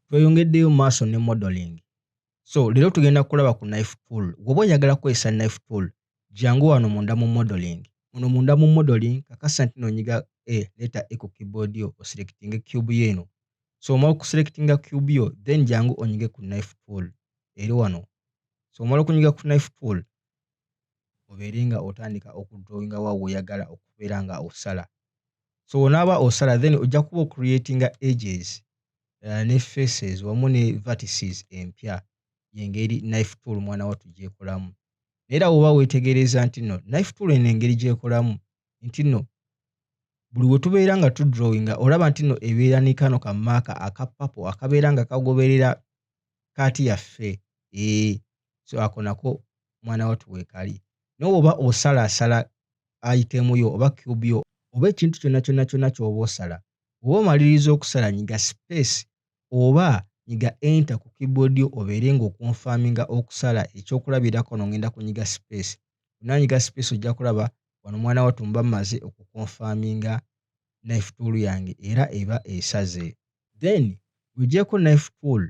Tweyongeddeyo maaso ne modeling. So leero tugenda kulaba ku knife tool. Bw'oba oyagala kukozesa knife tool, jangu wano munda mu modeling. Muno munda mu modeling kakasa nti n'onyiga leeta E ku keyboard yo oselectinga cube yo eno. So omala okuselectinga cube yo then jangu onyige ku knife tool. Eri wano. So omala okunyiga ku knife tool obeere nga otandika okudrawinga wa w'oyagala okubeera nga osala. So onaaba osala then ojja kuba ocreatinga edges ne faces wamu ne vertices empya y'engeri knife tool mwana wattu gy'ekolamu. Era bw'oba weetegereza nti nno knife tool eno engeri gy'ekolamu nti nno buli we tubeera nga tudrawinga olaba nti nno ebeera ne kano kammaaka aka purple akabeera nga kagoberera kaati yaffe. So ako nako mwana wattu weekali. Naye bw'oba osalaasala item yo oba cube yo oba ekintu kyonna ky'oba osala, bw'oba omaliriza okusala nyiga space oba nyiga enter ku keyboard yo obeere ng'okonfaminga okusala. Ekyokulabirako ngenda kunyiga space. Nyiga space ojja kulaba wano mwana wattu mba mmaze okukonfaminga knife tool yange era eba esaze. Then w'ogyeko knife tool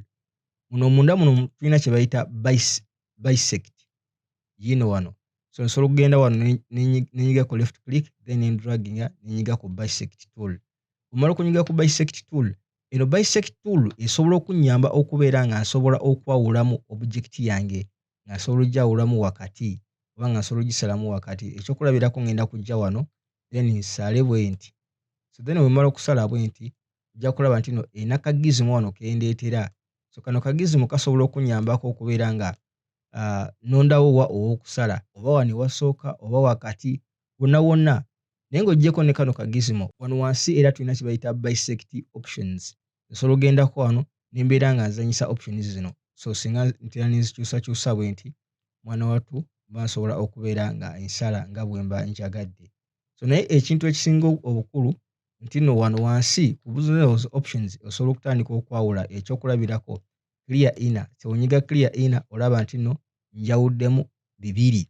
muno munda muno tulina kye bayita bisect. Yino wano. So nsobola okugenda wano nenyiga ku left click then draginga nenyiga ku bisect tool. Omala okunyiga ku bisect tool, eno bisect tool esobola okunnyamba okubeera nga nsobola okwawulamu object yange nga nsobola ogyawulamu wakati oba nga nsobola ogisalamu wakati. Ekyokulabirako ngenda kujja wano then nsale bwe nti. So then bwe mmala okusala bwe nti ojja kulaba nti no erina kagizimo wano ke ndeetera. So kano kagizimo kasobola okunnyambako okubeera nga nondawo wa ow'okusala oba wano ewasooka oba wakati wonna. Naye ng'oggyeko ne kano kagizimo wano wansi era tulina kye bayita bisect options. Nsobola ogendako wano ne mbeera nga nzanyisa options zino. So singa ntera ne nzikyusakyusa bwe nti mwana wattu mba nsobola okubeera nga nsala nga bwe mba njagadde. So naye ekintu ekisinga obukulu nti nno wano wansi ku buzo options osobola okutandika okwawula ekyokulabirako clear inner. Kyonyiga clear inner olaba nti nno njawuddemu bibiri.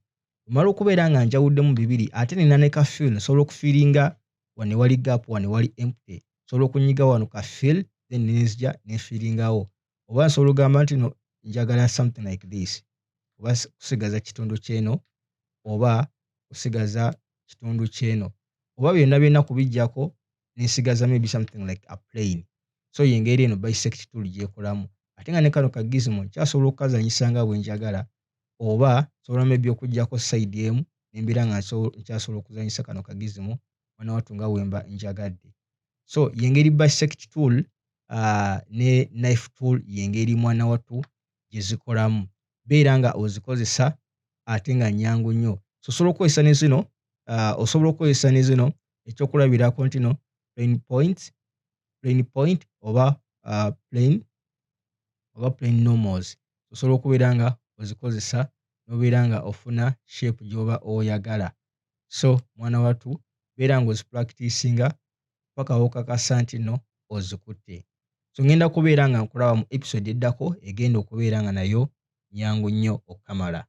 Omala okubeera nga njawuddemu bibiri ate nina ne ka fill nsobola okufiiringa wano ewali gap wano ewali empty. Nsobola okunyiga wano ka fill then nenzija nefiiringawo. Oba nsobola ogamba nti no njagala something like this. Oba kusigaza kitundu kyeno oba kusigaza kitundu kyeno. Oba byonna kubijjako nesigaza maybe something like a plain. So y'engeri eno bisect tool gy'ekolamu. Ate nga ne kano kagizimo nkyasobola okukazanyisa nga bwe njagala oba nsobola maybe okuggyako side emu nembeera nga nkyasobola okuzanyisa kano kagizimo mwana wattu nga bwe mba njagadde. So y'engeri bisect tool ne knife tool y'engeri mwana wattu gye zikolamu. Beera nga ozikozesa ate nga nnyangu nnyo. So osobola okukozesa ne zino ekyokulabirako nti no plain point oba plain normals. Osobola okubeera nga ozikozesa n'obeera nga ofuna shape gy'oba oyagala. So mwana wattu beera nga ozipracticinga paka w'okakasa nti no ozikutte. So ngenda kubeera nga nkulaba mu episode eddako egenda okubeera nga nayo nnyangu nnyo okukamala.